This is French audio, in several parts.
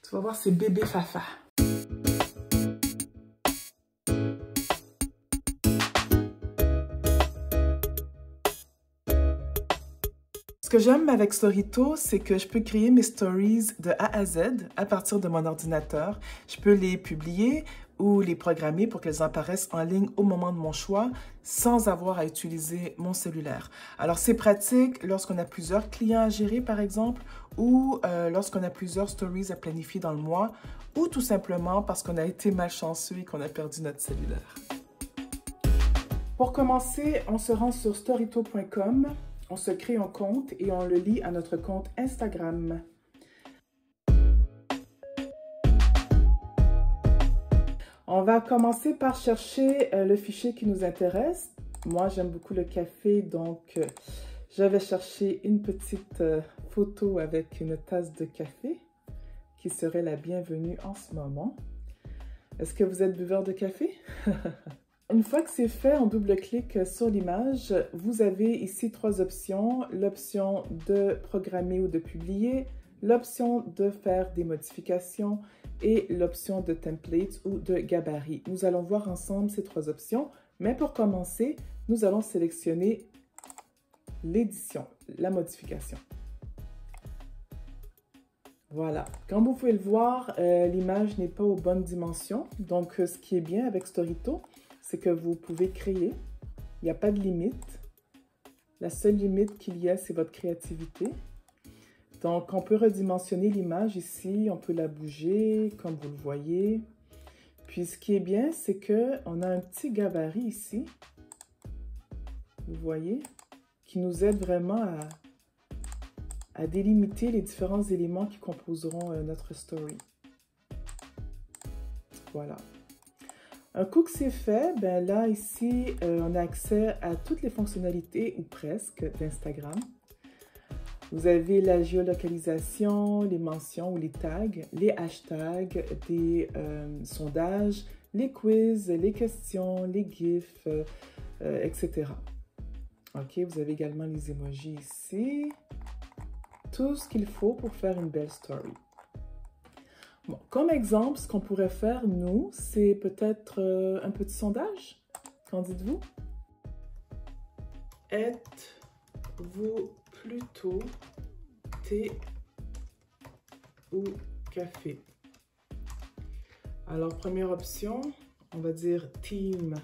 Tu vas voir, c'est bébé Fafa. Ce que j'aime avec Storyto, c'est que je peux créer mes stories de A à Z à partir de mon ordinateur. Je peux les publier ou les programmer pour qu'elles apparaissent en ligne au moment de mon choix sans avoir à utiliser mon cellulaire. Alors, c'est pratique lorsqu'on a plusieurs clients à gérer, par exemple, ou lorsqu'on a plusieurs stories à planifier dans le mois, ou tout simplement parce qu'on a été malchanceux et qu'on a perdu notre cellulaire. Pour commencer, on se rend sur storyto.com. On se crée un compte et on le lie à notre compte Instagram. On va commencer par chercher le fichier qui nous intéresse. Moi, j'aime beaucoup le café, donc je vais chercher une petite photo avec une tasse de café qui serait la bienvenue en ce moment. Est-ce que vous êtes buveur de café? Une fois que c'est fait, on double-clique sur l'image. Vous avez ici 3 options. L'option de programmer ou de publier, l'option de faire des modifications et l'option de template ou de gabarit. Nous allons voir ensemble ces 3 options, mais pour commencer, nous allons sélectionner l'édition, la modification. Voilà. Comme vous pouvez le voir, l'image n'est pas aux bonnes dimensions. Donc, ce qui est bien avec Storyto, c'est que vous pouvez créer. Il n'y a pas de limite. La seule limite qu'il y a, c'est votre créativité. Donc, on peut redimensionner l'image ici. On peut la bouger, comme vous le voyez. Puis, ce qui est bien, c'est qu'on a un petit gabarit ici. Vous voyez? Qui nous aide vraiment à délimiter les différents éléments qui composeront notre story. Voilà. Un coup que c'est fait, ben là, ici, on a accès à toutes les fonctionnalités, ou presque, d'Instagram. Vous avez la géolocalisation, les mentions ou les tags, les hashtags, des sondages, les quiz, les questions, les gifs, etc. OK, vous avez également les emojis ici. Tout ce qu'il faut pour faire une belle story. Bon, comme exemple, ce qu'on pourrait faire, nous, c'est peut-être un petit sondage. Qu'en dites-vous? Êtes-vous plutôt thé ou café? Alors, première option, on va dire team.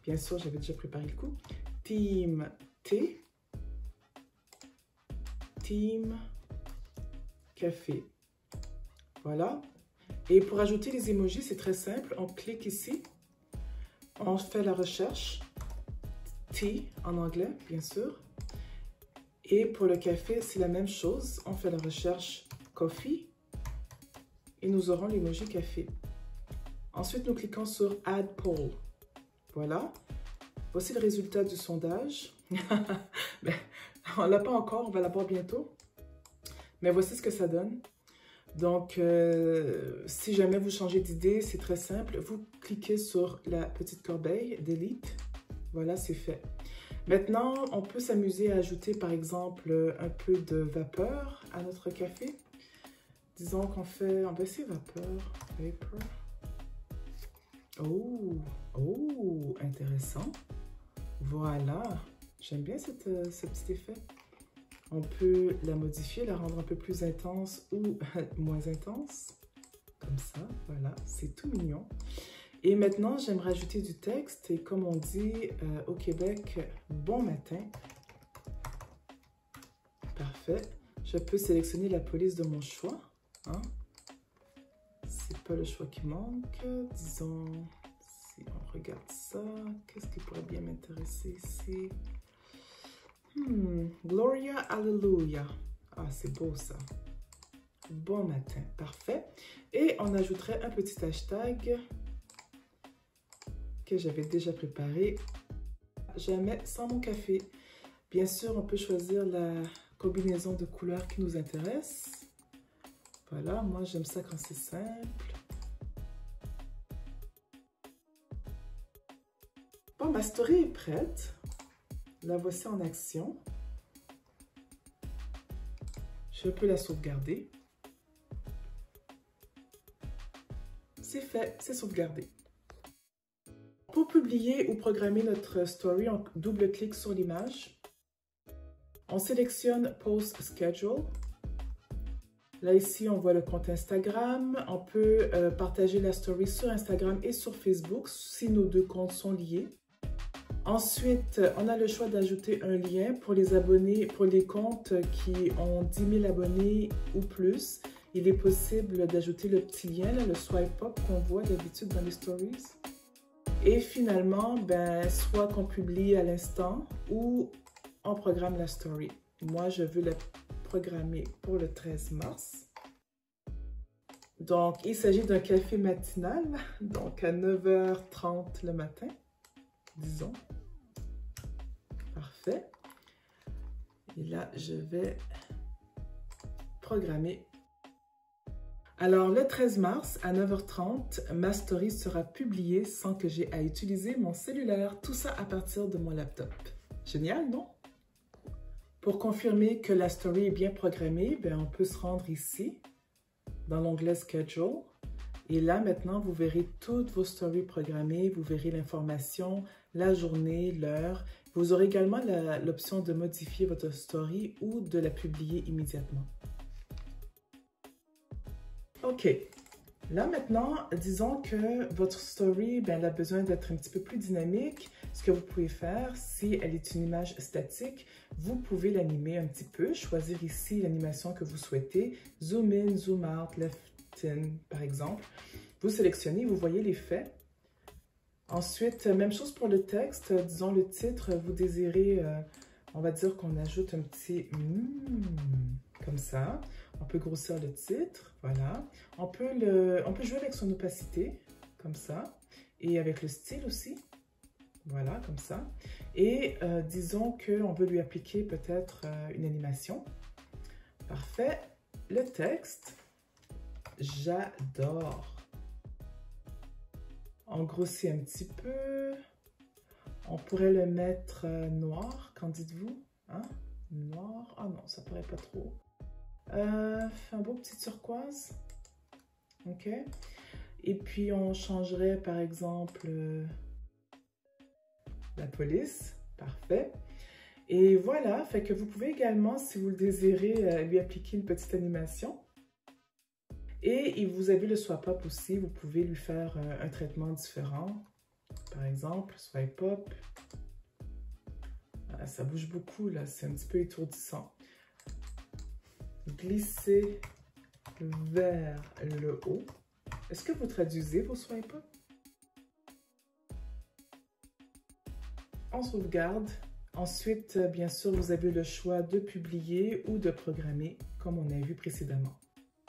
Bien sûr, j'avais déjà préparé le coup. Team thé. Team café. Voilà. Et pour ajouter les emojis, c'est très simple. On clique ici. On fait la recherche. Tea en anglais, bien sûr. Et pour le café, c'est la même chose. On fait la recherche coffee. Et nous aurons l'emoji café. Ensuite, nous cliquons sur Add Poll. Voilà. Voici le résultat du sondage. On ne l'a pas encore, on va l'avoir bientôt. Mais voici ce que ça donne. Donc, si jamais vous changez d'idée, c'est très simple. Vous cliquez sur la petite corbeille, Delete. Voilà, c'est fait. Maintenant, on peut s'amuser à ajouter, par exemple, un peu de vapeur à notre café. Disons qu'on fait, on va essayer vapeur. Vapor. Oh, intéressant. Voilà. J'aime bien ce petit effet. On peut la modifier, la rendre un peu plus intense ou moins intense. Comme ça, voilà, c'est tout mignon. Et maintenant, j'aimerais ajouter du texte. Et comme on dit au Québec, bon matin. Parfait. Je peux sélectionner la police de mon choix. Hein? C'est pas le choix qui manque. Disons, si on regarde ça, qu'est-ce qui pourrait bien m'intéresser ici? Gloria Hallelujah. Ah, c'est beau ça. Bon matin. Parfait. Et on ajouterait un petit hashtag que j'avais déjà préparé. Jamais sans mon café. Bien sûr, on peut choisir la combinaison de couleurs qui nous intéresse. Voilà, moi j'aime ça quand c'est simple. Bon, ma story est prête. La voici en action. Je peux la sauvegarder. c'est fait, c'est sauvegardé. Pour publier ou programmer notre story, on double-clique sur l'image. On sélectionne Post Schedule. Là, ici, on voit le compte Instagram. On peut partager la story sur Instagram et sur Facebook si nos deux comptes sont liés. Ensuite, on a le choix d'ajouter un lien pour les abonnés, pour les comptes qui ont 10 000 abonnés ou plus. Il est possible d'ajouter le petit lien, là, le swipe up qu'on voit d'habitude dans les stories. Et finalement, soit qu'on publie à l'instant ou on programme la story. Moi, je veux la programmer pour le 13 mars. Donc, il s'agit d'un café matinal, donc à 9h30 le matin, disons. Parfait. Et là, je vais programmer. Alors, le 13 mars à 9h30, ma story sera publiée sans que j'aie à utiliser mon cellulaire. Tout ça à partir de mon laptop. Génial, non? Pour confirmer que la story est bien programmée, on peut se rendre ici, dans l'onglet Schedule. Et là, maintenant, vous verrez toutes vos stories programmées. Vous verrez l'information, la journée, l'heure. Vous aurez également l'option de modifier votre story ou de la publier immédiatement. OK. Là, maintenant, disons que votre story, elle a besoin d'être un petit peu plus dynamique. Ce que vous pouvez faire, si elle est une image statique, vous pouvez l'animer un petit peu, choisir ici l'animation que vous souhaitez, zoom in, zoom out, left in, par exemple. Vous sélectionnez, vous voyez l'effet. Ensuite, même chose pour le texte, disons le titre, vous désirez, on va dire qu'on ajoute un petit comme ça. On peut grossir le titre, voilà. On peut jouer avec son opacité, comme ça, et avec le style aussi. Voilà, comme ça. Et disons qu'on veut lui appliquer peut-être une animation. Parfait. Le texte, j'adore. On grossit un petit peu. On pourrait le mettre noir, qu'en dites-vous? Hein? Noir. Ah non, ça pourrait pas trop. Un beau petit turquoise. OK. Et puis, on changerait, par exemple... la police, parfait. Et voilà, fait que vous pouvez également, si vous le désirez, lui appliquer une petite animation. Et vous avez le swipe up aussi, vous pouvez lui faire un traitement différent. Par exemple, swipe up. Ah, ça bouge beaucoup là, c'est un petit peu étourdissant. Glisser vers le haut. Est-ce que vous traduisez vos swipe up? On sauvegarde. Ensuite, bien sûr, vous avez le choix de publier ou de programmer, comme on a vu précédemment.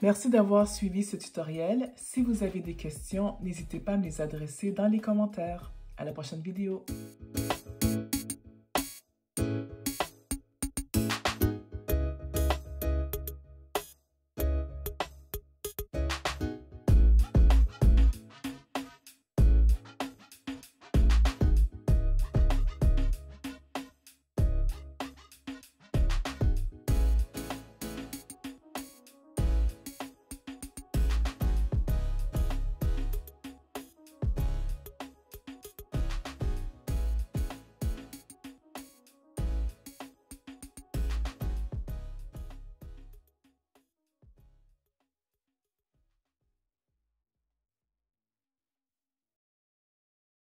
Merci d'avoir suivi ce tutoriel. Si vous avez des questions, n'hésitez pas à me les adresser dans les commentaires. À la prochaine vidéo.